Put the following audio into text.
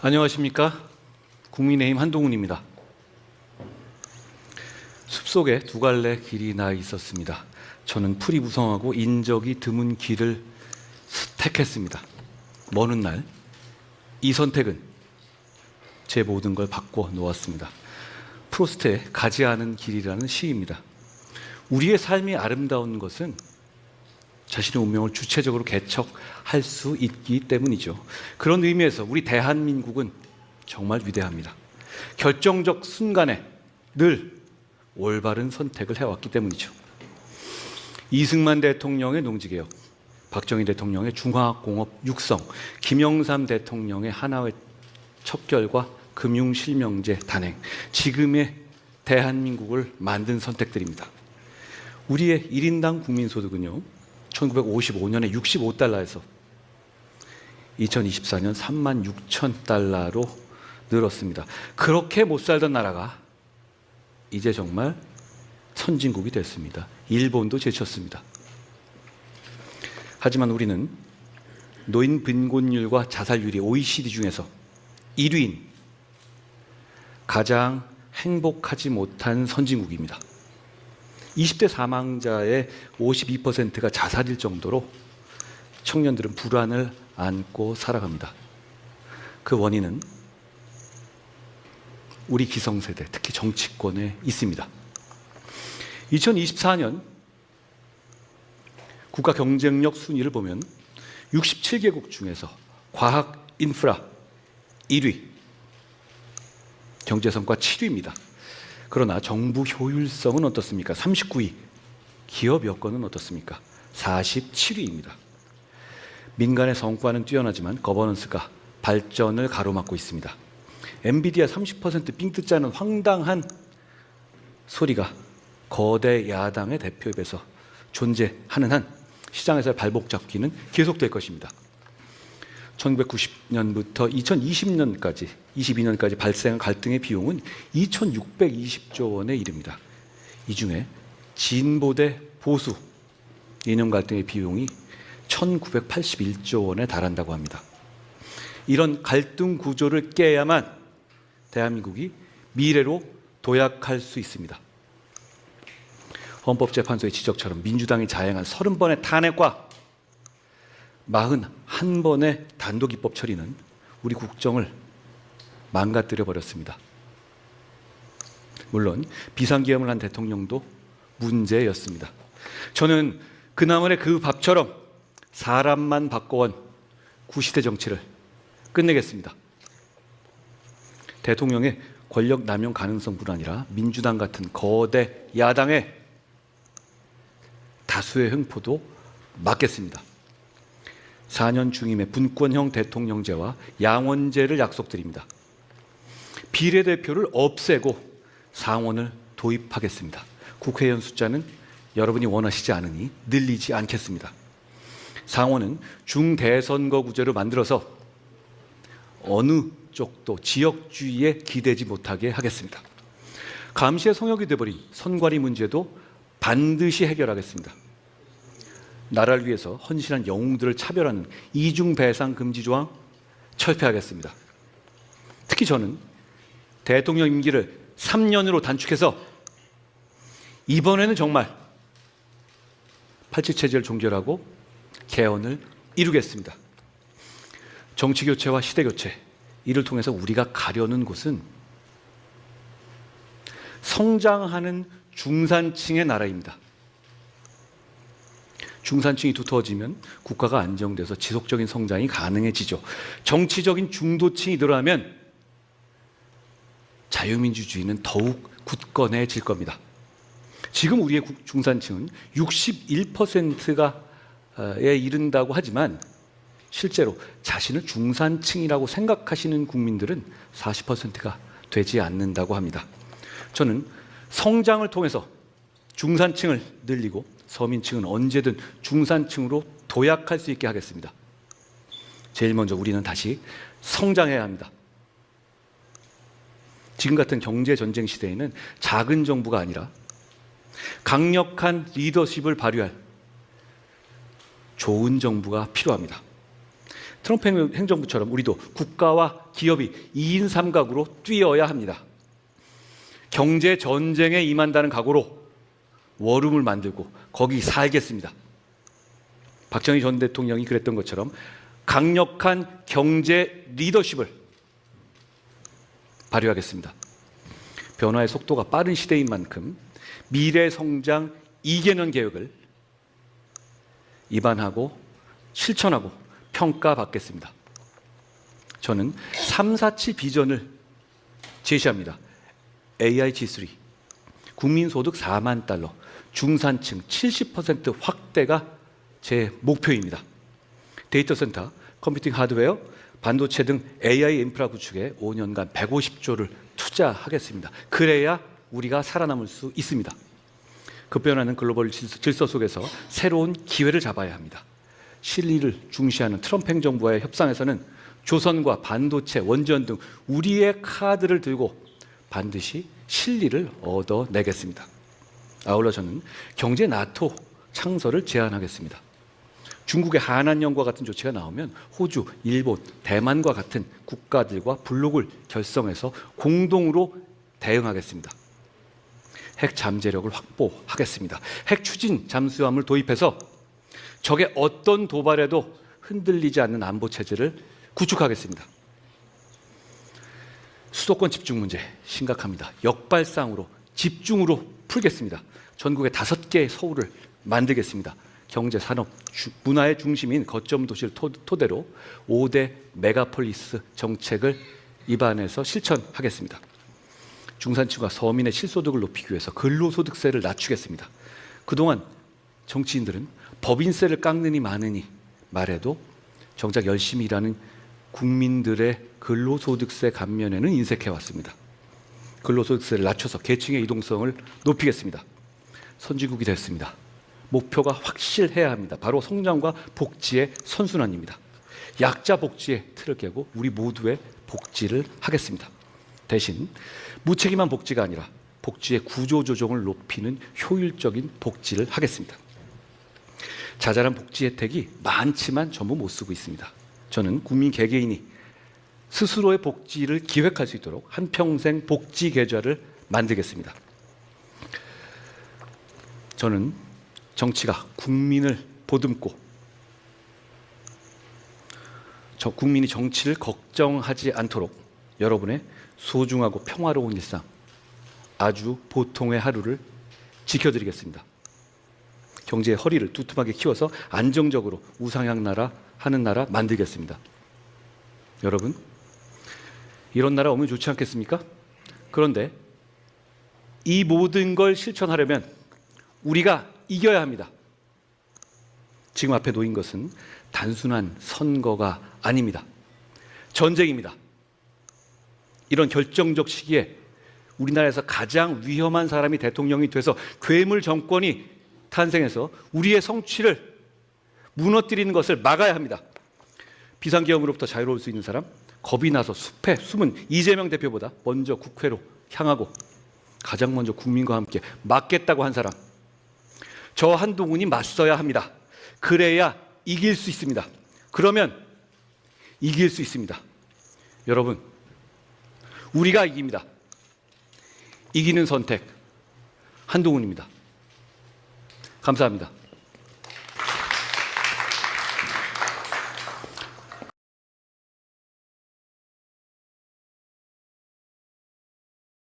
안녕하십니까? 국민의힘 한동훈입니다. 숲속에 두 갈래 길이 나 있었습니다. 저는 풀이 무성하고 인적이 드문 길을 택했습니다. 먼 훗날 이 선택은 제 모든 걸 바꿔 놓았습니다. 프로스트의 가지 않은 길이라는 시입니다. 우리의 삶이 아름다운 것은 자신의 운명을 주체적으로 개척할 수 있기 때문이죠. 그런 의미에서 우리 대한민국은 정말 위대합니다. 결정적 순간에 늘 올바른 선택을 해왔기 때문이죠. 이승만 대통령의 농지개혁, 박정희 대통령의 중화공업 육성, 김영삼 대통령의 하나회 척결과 금융실명제 단행, 지금의 대한민국을 만든 선택들입니다. 우리의 1인당 국민소득은요, 1955년에 65달러에서 2024년 36,000달러로 늘었습니다. 그렇게 못 살던 나라가 이제 정말 선진국이 됐습니다. 일본도 제쳤습니다. 하지만 우리는 노인 빈곤율과 자살률이 OECD 중에서 1위인 가장 행복하지 못한 선진국입니다. 20대 사망자의 52%가 자살일 정도로 청년들은 불안을 안고 살아갑니다. 그 원인은 우리 기성세대, 특히 정치권에 있습니다. 2024년 국가 경쟁력 순위를 보면 67개국 중에서 과학 인프라 1위, 경제성과 7위입니다. 그러나 정부 효율성은 어떻습니까? 39위. 기업 여건은 어떻습니까? 47위입니다. 민간의 성과는 뛰어나지만 거버넌스가 발전을 가로막고 있습니다. 엔비디아 30% 삥 뜯자는 황당한 소리가 거대 야당의 대표 입에서 존재하는 한 시장에서의 발목 잡기는 계속될 것입니다. 1990년부터 2020년까지 22년까지 발생한 갈등의 비용은 2,620조 원에 이릅니다. 이 중에 진보 대 보수 이념 갈등의 비용이 1,981조 원에 달한다고 합니다. 이런 갈등 구조를 깨야만 대한민국이 미래로 도약할 수 있습니다. 헌법재판소의 지적처럼 민주당이 자행한 30번의 탄핵과 41번의 단독입법 처리는 우리 국정을 망가뜨려 버렸습니다. 물론 비상기염을 한 대통령도 문제였습니다. 저는 그나물의 그 밥처럼 사람만 바꿔온 구시대 정치를 끝내겠습니다. 대통령의 권력 남용 가능성뿐 아니라 민주당 같은 거대 야당의 다수의 횡포도 막겠습니다. 4년 중임의 분권형 대통령제와 양원제를 약속드립니다. 비례대표를 없애고 상원을 도입하겠습니다. 국회의원 숫자는 여러분이 원하시지 않으니 늘리지 않겠습니다. 상원은 중대선거구제로 만들어서 어느 쪽도 지역주의에 기대지 못하게 하겠습니다. 감시의 성역이 되어버린 선관위 문제도 반드시 해결하겠습니다. 나라를 위해서 헌신한 영웅들을 차별하는 이중배상 금지 조항 철폐하겠습니다. 특히 저는 대통령 임기를 3년으로 단축해서 이번에는 정말 87체제를 종결하고 개헌을 이루겠습니다. 정치교체와 시대교체, 이를 통해서 우리가 가려는 곳은 성장하는 중산층의 나라입니다. 중산층이 두터워지면 국가가 안정돼서 지속적인 성장이 가능해지죠. 정치적인 중도층이 늘어나면 자유민주주의는 더욱 굳건해질 겁니다. 지금 우리의 중산층은 61%에 이른다고 하지만 실제로 자신을 중산층이라고 생각하시는 국민들은 40%가 되지 않는다고 합니다. 저는 성장을 통해서 중산층을 늘리고 서민층은 언제든 중산층으로 도약할 수 있게 하겠습니다. 제일 먼저 우리는 다시 성장해야 합니다. 지금 같은 경제 전쟁 시대에는 작은 정부가 아니라 강력한 리더십을 발휘할 좋은 정부가 필요합니다. 트럼프 행정부처럼 우리도 국가와 기업이 2인 3각으로 뛰어야 합니다. 경제 전쟁에 임한다는 각오로 워룸을 만들고 거기 살겠습니다. 박정희 전 대통령이 그랬던 것처럼 강력한 경제 리더십을 발휘하겠습니다. 변화의 속도가 빠른 시대인 만큼 미래 성장 2개년 계획을 입안하고 실천하고 평가받겠습니다. 저는 347 비전을 제시합니다. AI G3, 국민소득 4만 달러, 중산층 70% 확대가 제 목표입니다. 데이터 센터, 컴퓨팅 하드웨어, 반도체 등 AI 인프라 구축에 5년간 150조를 투자하겠습니다. 그래야 우리가 살아남을 수 있습니다. 급변하는 글로벌 질서 속에서 새로운 기회를 잡아야 합니다. 실리를 중시하는 트럼프 행정부와의 협상에서는 조선과 반도체, 원전 등 우리의 카드를 들고 반드시 실리를 얻어내겠습니다. 아울러 저는 경제 나토 창설을 제안하겠습니다. 중국의 한한령과 같은 조치가 나오면 호주, 일본, 대만과 같은 국가들과 블록을 결성해서 공동으로 대응하겠습니다. 핵 잠재력을 확보하겠습니다. 핵 추진 잠수함을 도입해서 적의 어떤 도발에도 흔들리지 않는 안보 체제를 구축하겠습니다. 수도권 집중 문제 심각합니다. 역발상으로 집중으로 풀겠습니다. 전국에 5개의 서울을 만들겠습니다. 경제, 산업, 문화의 중심인 거점 도시를 토대로 5대 메가폴리스 정책을 입안해서 실천하겠습니다. 중산층과 서민의 실소득을 높이기 위해서 근로소득세를 낮추겠습니다. 그동안 정치인들은 법인세를 깎느니 마느니 말해도 정작 열심히 일하는 국민들의 근로소득세 감면에는 인색해왔습니다. 근로소득세를 낮춰서 계층의 이동성을 높이겠습니다. 선진국이 됐습니다. 목표가 확실해야 합니다. 바로 성장과 복지의 선순환입니다. 약자 복지의 틀을 깨고 우리 모두의 복지를 하겠습니다. 대신 무책임한 복지가 아니라 복지의 구조조정을 높이는 효율적인 복지를 하겠습니다. 자잘한 복지 혜택이 많지만 전부 못 쓰고 있습니다. 저는 국민 개개인이 스스로의 복지를 기획할 수 있도록 한평생 복지 계좌를 만들겠습니다. 저는 정치가 국민을 보듬고 국민이 정치를 걱정하지 않도록 여러분의 소중하고 평화로운 일상, 아주 보통의 하루를 지켜드리겠습니다. 경제의 허리를 두툼하게 키워서 안정적으로 우상향 나라 하는 나라 만들겠습니다. 여러분, 이런 나라 오면 좋지 않겠습니까? 그런데 이 모든 걸 실천하려면 우리가 이겨야 합니다. 지금 앞에 놓인 것은 단순한 선거가 아닙니다. 전쟁입니다. 이런 결정적 시기에 우리나라에서 가장 위험한 사람이 대통령이 돼서 괴물 정권이 탄생해서 우리의 성취를 무너뜨리는 것을 막아야 합니다. 비상계엄으로부터 자유로울 수 있는 사람, 겁이 나서 숲에 숨은 이재명 대표보다 먼저 국회로 향하고 가장 먼저 국민과 함께 맞겠다고 한 사람, 저 한동훈이 맞서야 합니다. 그래야 이길 수 있습니다. 그러면 이길 수 있습니다. 여러분, 우리가 이깁니다. 이기는 선택, 한동훈입니다. 감사합니다.